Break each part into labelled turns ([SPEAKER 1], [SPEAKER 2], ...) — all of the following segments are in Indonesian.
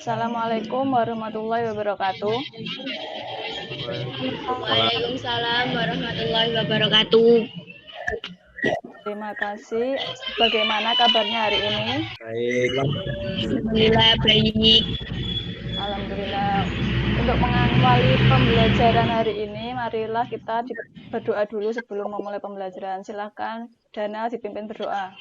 [SPEAKER 1] Assalamualaikum warahmatullahi wabarakatuh.
[SPEAKER 2] Waalaikumsalam warahmatullahi wabarakatuh.
[SPEAKER 1] Terima kasih. Bagaimana kabarnya hari ini?
[SPEAKER 3] Baik.
[SPEAKER 2] Alhamdulillah baik.
[SPEAKER 1] Alhamdulillah. Untuk mengawali pembelajaran hari ini, marilah kita berdoa dulu sebelum memulai pembelajaran. Silakan Dana dipimpin berdoa.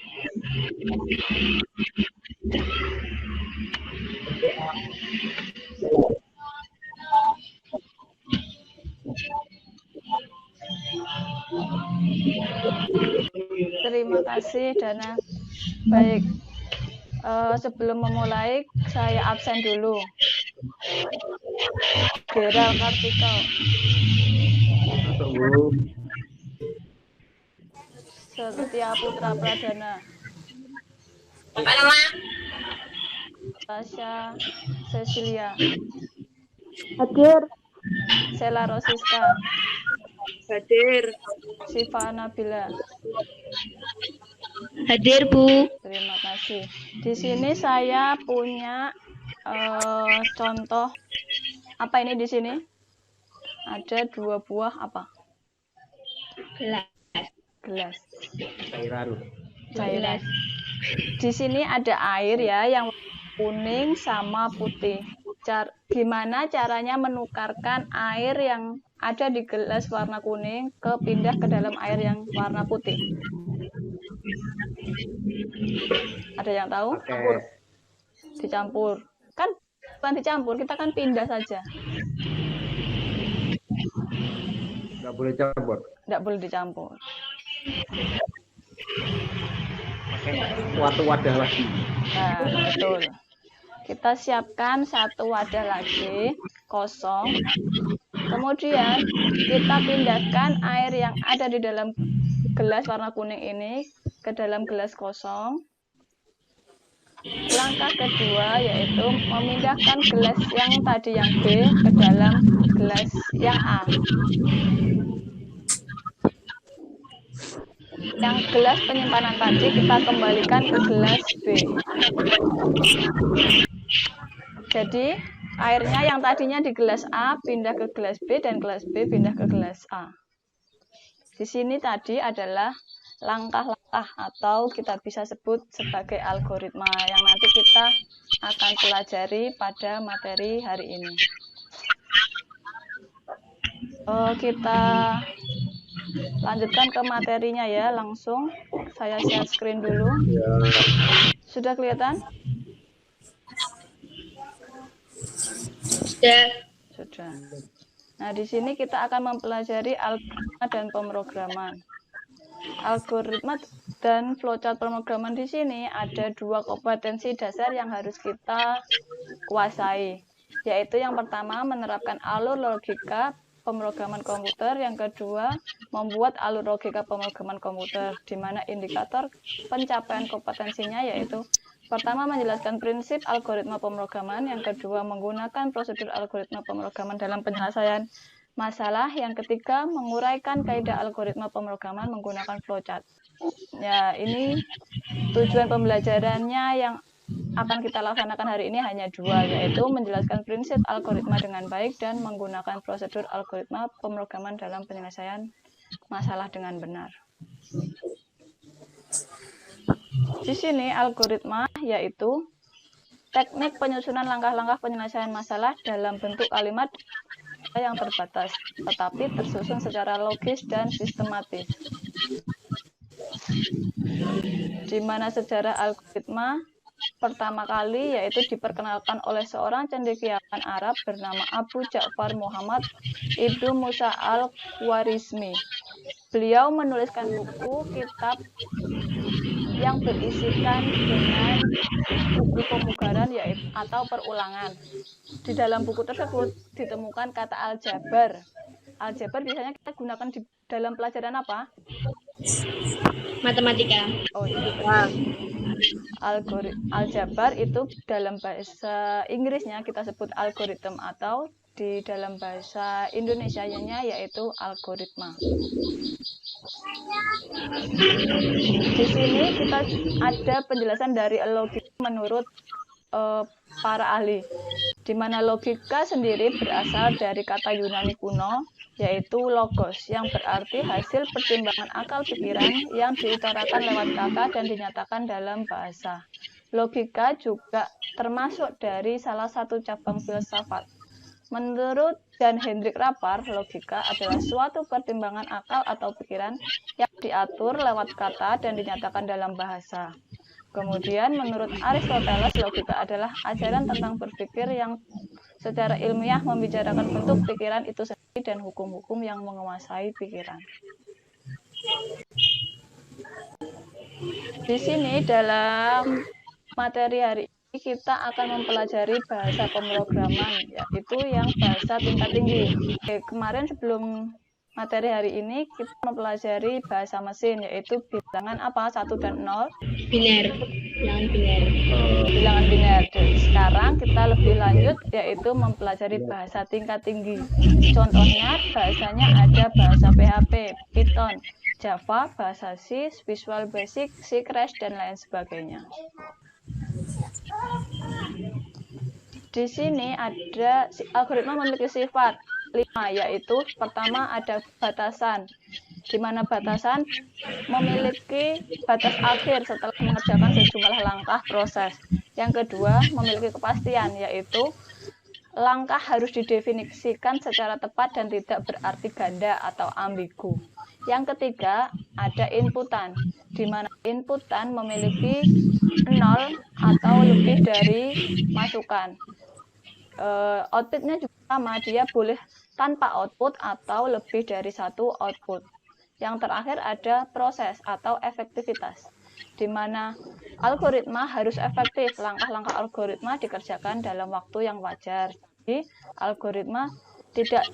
[SPEAKER 1] Terima kasih Dana. Baik, sebelum memulai saya absen dulu. Geral Kartika.
[SPEAKER 3] Masuk, Bu.
[SPEAKER 1] Setia Putra Pradana.
[SPEAKER 2] Apa nama?
[SPEAKER 1] Tasya Cecilia.
[SPEAKER 2] Hadir.
[SPEAKER 1] Sela Rosiska.
[SPEAKER 2] Hadir.
[SPEAKER 1] Siva Nabila.
[SPEAKER 2] Hadir, Bu.
[SPEAKER 1] Terima kasih. Di sini saya punya contoh apa ini di sini? Ada 2 buah apa? Gelas. Cairan. Di sini ada air ya yang kuning sama putih. Gimana caranya menukarkan air yang ada di gelas warna kuning pindah ke dalam air yang warna putih? Ada yang tahu?
[SPEAKER 3] Oke.
[SPEAKER 1] Dicampur. Kan bukan dicampur, kita kan pindah saja.
[SPEAKER 3] Nggak boleh campur.
[SPEAKER 1] Nggak boleh dicampur.
[SPEAKER 3] Pakai suatu wadah lagi.
[SPEAKER 1] Nah, betul. Kita siapkan 1 wadah lagi, kosong. Kemudian kita pindahkan air yang ada di dalam gelas warna kuning ini ke dalam gelas kosong. Langkah kedua yaitu memindahkan gelas yang tadi yang B ke dalam gelas yang A. Yang gelas penyimpanan tadi kita kembalikan ke gelas B. Jadi airnya yang tadinya di gelas A pindah ke gelas B dan gelas B pindah ke gelas A. Di sini tadi adalah langkah-langkah atau kita bisa sebut sebagai algoritma yang nanti kita akan pelajari pada materi hari ini. Kita lanjutkan ke materinya ya, langsung saya share screen dulu.
[SPEAKER 3] Ya.
[SPEAKER 1] Sudah kelihatan? Sudah. Nah, di sini kita akan mempelajari algoritma dan pemrograman. Algoritma dan flowchart pemrograman di sini ada 2 kompetensi dasar yang harus kita kuasai, yaitu yang pertama menerapkan alur logika pemrograman komputer, yang kedua membuat alur logika pemrograman komputer, di mana indikator pencapaian kompetensinya yaitu pertama menjelaskan prinsip algoritma pemrograman, yang kedua menggunakan prosedur algoritma pemrograman dalam penyelesaian masalah, yang ketiga menguraikan kaidah algoritma pemrograman menggunakan flowchart. Ya, ini tujuan pembelajarannya yang akan kita laksanakan hari ini hanya 2, yaitu menjelaskan prinsip algoritma dengan baik dan menggunakan prosedur algoritma pemrograman dalam penyelesaian masalah dengan benar. Di sini algoritma yaitu teknik penyusunan langkah-langkah penyelesaian masalah dalam bentuk kalimat yang terbatas, tetapi tersusun secara logis dan sistematis. Di mana sejarah algoritma pertama kali yaitu diperkenalkan oleh seorang cendekiawan Arab bernama Abu Ja'far Muhammad Ibnu Musa al-Khwarizmi. Beliau menuliskan buku kitab yang berisikan dengan buku pemugaran yaitu atau perulangan. Di dalam buku tersebut ditemukan kata aljabar. Aljabar biasanya kita gunakan di dalam pelajaran apa?
[SPEAKER 2] Matematika.
[SPEAKER 1] Oh iya. Aljabar itu dalam bahasa Inggrisnya kita sebut algoritma atau di dalam bahasa Indonesianya yaitu algoritma. Di sini kita ada penjelasan dari logika menurut para ahli, di mana logika sendiri berasal dari kata Yunani kuno, yaitu logos, yang berarti hasil pertimbangan akal pikiran yang diutarakan lewat kata dan dinyatakan dalam bahasa. Logika juga termasuk dari salah satu cabang filsafat. Menurut Jan Hendrik Rapar, logika adalah suatu pertimbangan akal atau pikiran yang diatur lewat kata dan dinyatakan dalam bahasa. Kemudian, menurut Aristoteles, logika adalah ajaran tentang berpikir yang secara ilmiah membicarakan bentuk pikiran itu sendiri dan hukum-hukum yang menguasai pikiran. Di sini dalam materi hari ini kita akan mempelajari bahasa pemrograman, yaitu yang bahasa tingkat tinggi. Kemarin sebelum materi hari ini kita mempelajari bahasa mesin, yaitu bilangan apa? 1 dan 0.
[SPEAKER 2] Biner. Bilangan biner.
[SPEAKER 1] Bilangan biner. Dan sekarang kita lebih lanjut, yaitu mempelajari bahasa tingkat tinggi. Contohnya bahasanya ada bahasa PHP, Python, Java, bahasa C, Visual Basic, C Crash, dan lain sebagainya. Di sini ada algoritma memiliki sifat 5, yaitu pertama ada batasan, di mana batasan memiliki batas akhir setelah mengerjakan sejumlah langkah proses. Yang kedua, memiliki kepastian, yaitu langkah harus didefinisikan secara tepat dan tidak berarti ganda atau ambigu. Yang ketiga, ada inputan, di mana inputan memiliki 0 atau lebih dari masukan. Outputnya juga sama, dia boleh tanpa output atau lebih dari satu output. Yang terakhir ada proses atau efektivitas, di mana algoritma harus efektif. Langkah-langkah algoritma dikerjakan dalam waktu yang wajar. Jadi, algoritma tidak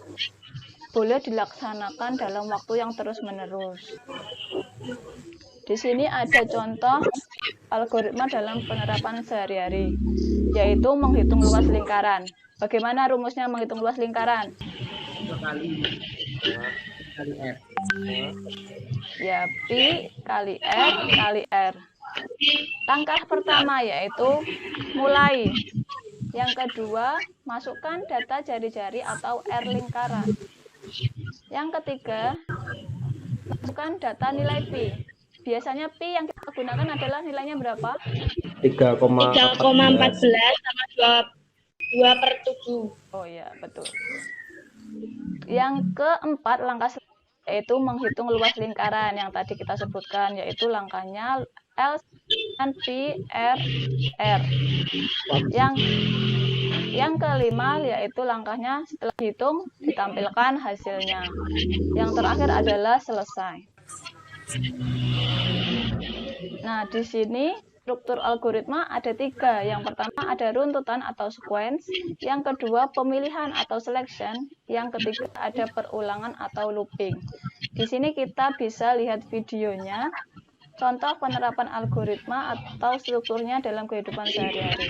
[SPEAKER 1] boleh dilaksanakan dalam waktu yang terus-menerus. Di sini ada contoh algoritma dalam penerapan sehari-hari, yaitu menghitung luas lingkaran. Bagaimana rumusnya menghitung luas lingkaran?
[SPEAKER 3] Kali R.
[SPEAKER 1] Ya, Pi kali R kali R. Langkah pertama yaitu mulai. Yang kedua, masukkan data jari-jari atau R lingkaran. Yang ketiga, masukkan data nilai Pi. Biasanya Pi yang kita gunakan adalah nilainya berapa?
[SPEAKER 2] 3,14 sama 2/7.
[SPEAKER 1] Oh ya, betul. Yang keempat, langkah selanjutnya yaitu menghitung luas lingkaran yang tadi kita sebutkan, yaitu langkahnya L dan Pi R R. Yang kelima yaitu langkahnya setelah dihitung ditampilkan hasilnya. Yang terakhir adalah selesai. Nah, di sini struktur algoritma ada 3. Yang pertama ada runtutan atau sequence. Yang kedua pemilihan atau selection. Yang ketiga ada perulangan atau looping. Di sini kita bisa lihat videonya, contoh penerapan algoritma atau strukturnya dalam kehidupan sehari-hari.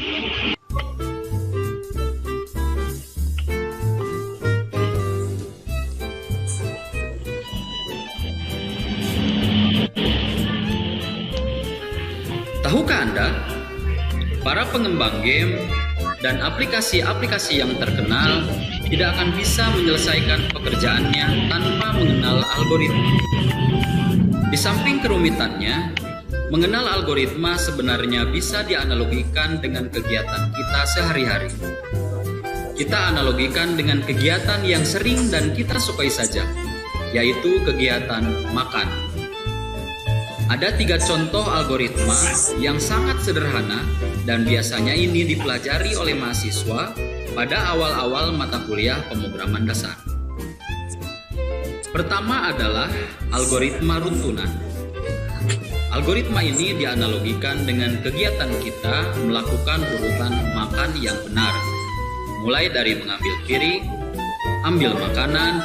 [SPEAKER 4] Tahukah Anda, para pengembang game dan aplikasi-aplikasi yang terkenal tidak akan bisa menyelesaikan pekerjaannya tanpa mengenal algoritma. Di samping kerumitannya, mengenal algoritma sebenarnya bisa dianalogikan dengan kegiatan kita sehari-hari. Kita analogikan dengan kegiatan yang sering dan kita sukai saja, yaitu kegiatan makan. Ada 3 contoh algoritma yang sangat sederhana dan biasanya ini dipelajari oleh mahasiswa pada awal-awal mata kuliah pemrograman dasar. Pertama adalah algoritma runtunan. Algoritma ini dianalogikan dengan kegiatan kita melakukan urutan makan yang benar, mulai dari mengambil piring, ambil makanan,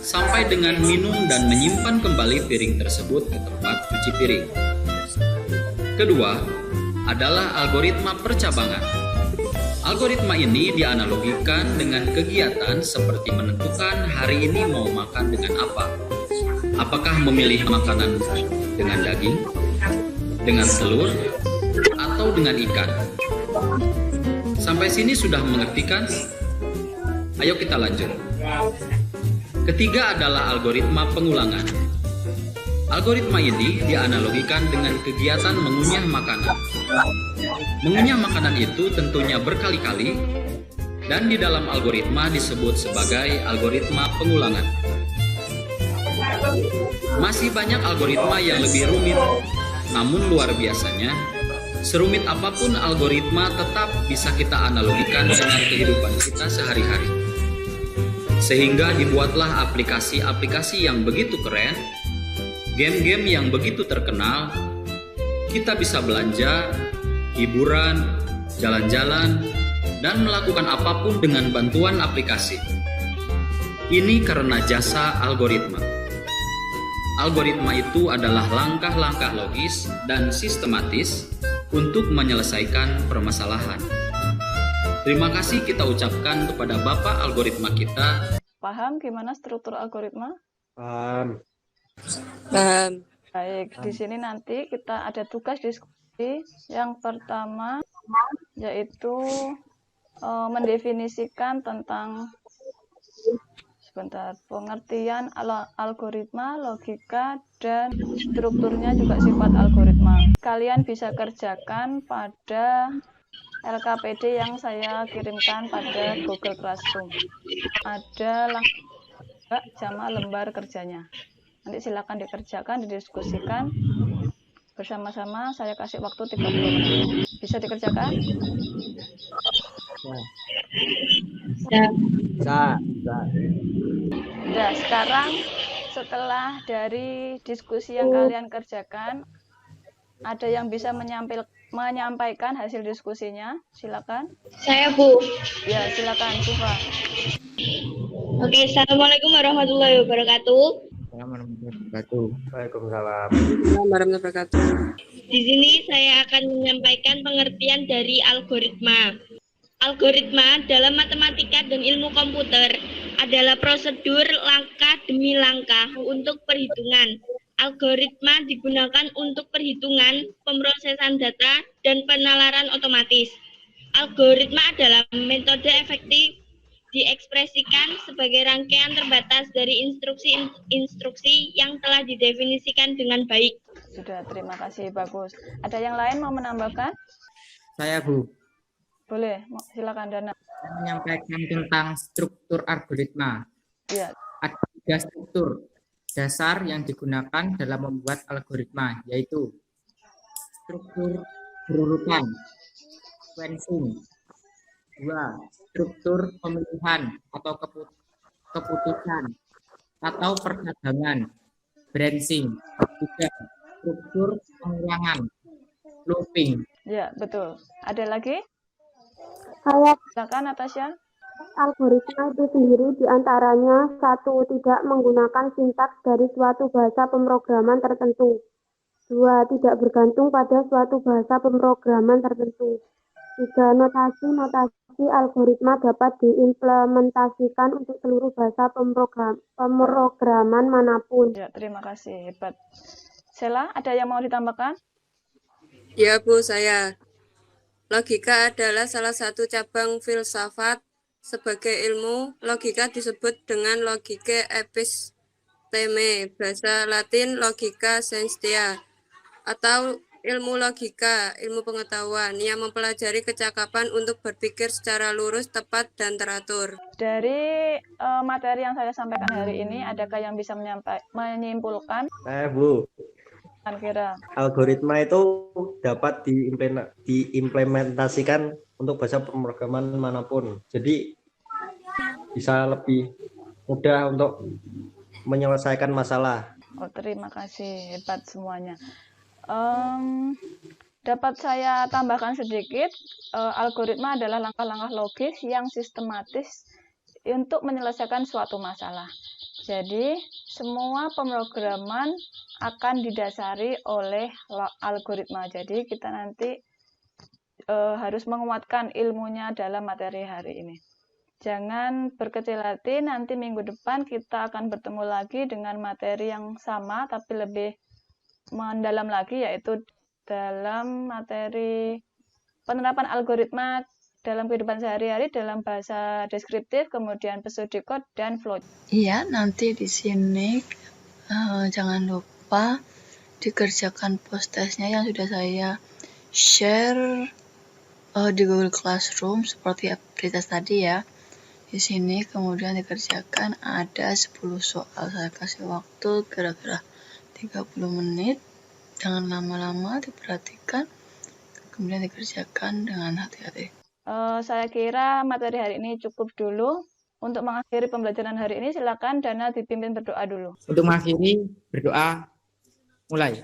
[SPEAKER 4] sampai dengan minum dan menyimpan kembali piring tersebut ke tempat cuci piring. Kedua adalah algoritma percabangan. Algoritma ini dianalogikan dengan kegiatan seperti menentukan hari ini mau makan dengan apa. Apakah memilih makanan dengan daging, dengan telur, atau dengan ikan. Sampai sini sudah mengerti kan? Ayo kita lanjut. Ketiga adalah algoritma pengulangan. Algoritma ini dianalogikan dengan kegiatan mengunyah makanan. Mengunyah makanan itu tentunya berkali-kali, dan di dalam algoritma disebut sebagai algoritma pengulangan. Masih banyak algoritma yang lebih rumit, namun luar biasanya, serumit apapun algoritma tetap bisa kita analogikan dengan kehidupan kita sehari-hari. Sehingga dibuatlah aplikasi-aplikasi yang begitu keren, game-game yang begitu terkenal, kita bisa belanja, hiburan, jalan-jalan, dan melakukan apapun dengan bantuan aplikasi. Ini karena jasa algoritma. Algoritma itu adalah langkah-langkah logis dan sistematis untuk menyelesaikan permasalahan. Terima kasih kita ucapkan kepada Bapak algoritma kita.
[SPEAKER 1] Paham gimana struktur algoritma?
[SPEAKER 3] Paham.
[SPEAKER 5] Paham.
[SPEAKER 1] Baik, di sini nanti kita ada tugas diskusi. Yang pertama yaitu mendefinisikan tentang pengertian algoritma, logika, dan strukturnya juga sifat algoritma. Kalian bisa kerjakan pada LKPD yang saya kirimkan pada Google Classroom. Ada langsung sama lembar kerjanya. Nanti silakan dikerjakan, didiskusikan bersama-sama. Saya kasih waktu 30 menit. Bisa dikerjakan?
[SPEAKER 2] Bisa.
[SPEAKER 1] Nah, sekarang setelah dari diskusi yang kalian kerjakan, ada yang bisa menyampaikan hasil diskusinya? Silakan.
[SPEAKER 2] Saya, Bu.
[SPEAKER 1] Ya, silakan, Siva.
[SPEAKER 2] Oke, Assalamualaikum warahmatullahi wabarakatuh.
[SPEAKER 3] Waalaikumsalam.
[SPEAKER 5] Warahmatullahi wabarakatuh.
[SPEAKER 2] Di sini saya akan menyampaikan pengertian dari algoritma. Algoritma dalam matematika dan ilmu komputer adalah prosedur langkah demi langkah untuk perhitungan. Algoritma digunakan untuk perhitungan, pemrosesan data, dan penalaran otomatis. Algoritma adalah metode efektif diekspresikan sebagai rangkaian terbatas dari instruksi-instruksi yang telah didefinisikan dengan baik.
[SPEAKER 1] Sudah, terima kasih, bagus. Ada yang lain mau menambahkan?
[SPEAKER 6] Saya, Bu,
[SPEAKER 1] Boleh, silakan Dana.
[SPEAKER 6] saya menyampaikan tentang struktur algoritma.
[SPEAKER 1] Ya,
[SPEAKER 6] Ada 3 struktur dasar yang digunakan dalam membuat algoritma, yaitu struktur berurutan, sequencing, 2, struktur pemilihan atau keputusan atau perdagangan, branching, 3, struktur pengulangan, looping.
[SPEAKER 1] ya, betul. Ada lagi? Silakan, Natasha.
[SPEAKER 7] Algoritma itu sendiri diantaranya 1. Tidak menggunakan sintaks dari suatu bahasa pemrograman tertentu. 2. Tidak bergantung pada suatu bahasa pemrograman tertentu. 3. Notasi algoritma dapat diimplementasikan untuk seluruh bahasa pemrograman manapun.
[SPEAKER 1] Ya, terima kasih, hebat. Sela, ada yang mau ditambahkan?
[SPEAKER 5] Ya, Bu, saya. Logika adalah salah satu cabang filsafat. Sebagai ilmu, logika disebut dengan logika episteme, bahasa Latin logika scientia, atau ilmu logika, ilmu pengetahuan yang mempelajari kecakapan untuk berpikir secara lurus, tepat, dan teratur.
[SPEAKER 1] Dari materi yang saya sampaikan hari ini, adakah yang bisa menyimpulkan?
[SPEAKER 3] Bu,
[SPEAKER 1] Kira
[SPEAKER 3] algoritma itu dapat diimplementasikan untuk bahasa pemrograman manapun. Jadi bisa lebih mudah untuk menyelesaikan masalah.
[SPEAKER 1] Oh, terima kasih, hebat semuanya. Dapat saya tambahkan sedikit, algoritma adalah langkah-langkah logis yang sistematis untuk menyelesaikan suatu masalah. Jadi, semua pemrograman akan didasari oleh algoritma. Jadi, kita nanti harus menguatkan ilmunya dalam materi hari ini. Jangan berkecil hati, nanti minggu depan kita akan bertemu lagi dengan materi yang sama, tapi lebih mendalam lagi, yaitu dalam materi penerapan algoritma dalam kehidupan sehari-hari dalam bahasa deskriptif, kemudian pseudocode dan flow.
[SPEAKER 8] Iya, nanti di sini jangan lupa dikerjakan post testnya yang sudah saya share di Google Classroom seperti aktivitas tadi ya. Di sini kemudian dikerjakan ada 10 soal. Saya kasih waktu kira-kira 30 menit. Jangan lama-lama, diperhatikan. Kemudian dikerjakan dengan hati-hati.
[SPEAKER 1] Saya kira materi hari ini cukup dulu. Untuk mengakhiri pembelajaran hari ini, silakan Dana dipimpin berdoa dulu.
[SPEAKER 6] Untuk mengakhiri, berdoa mulai.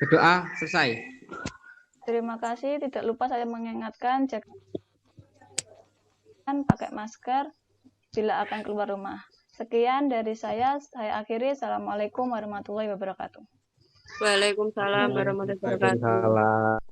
[SPEAKER 6] Berdoa selesai.
[SPEAKER 1] Terima kasih. Tidak lupa saya mengingatkan, jangan pakai masker bila akan keluar rumah. Sekian dari saya akhiri. Assalamualaikum warahmatullahi wabarakatuh.
[SPEAKER 5] Waalaikumsalam warahmatullahi wabarakatuh.
[SPEAKER 3] Waalaikumsalam.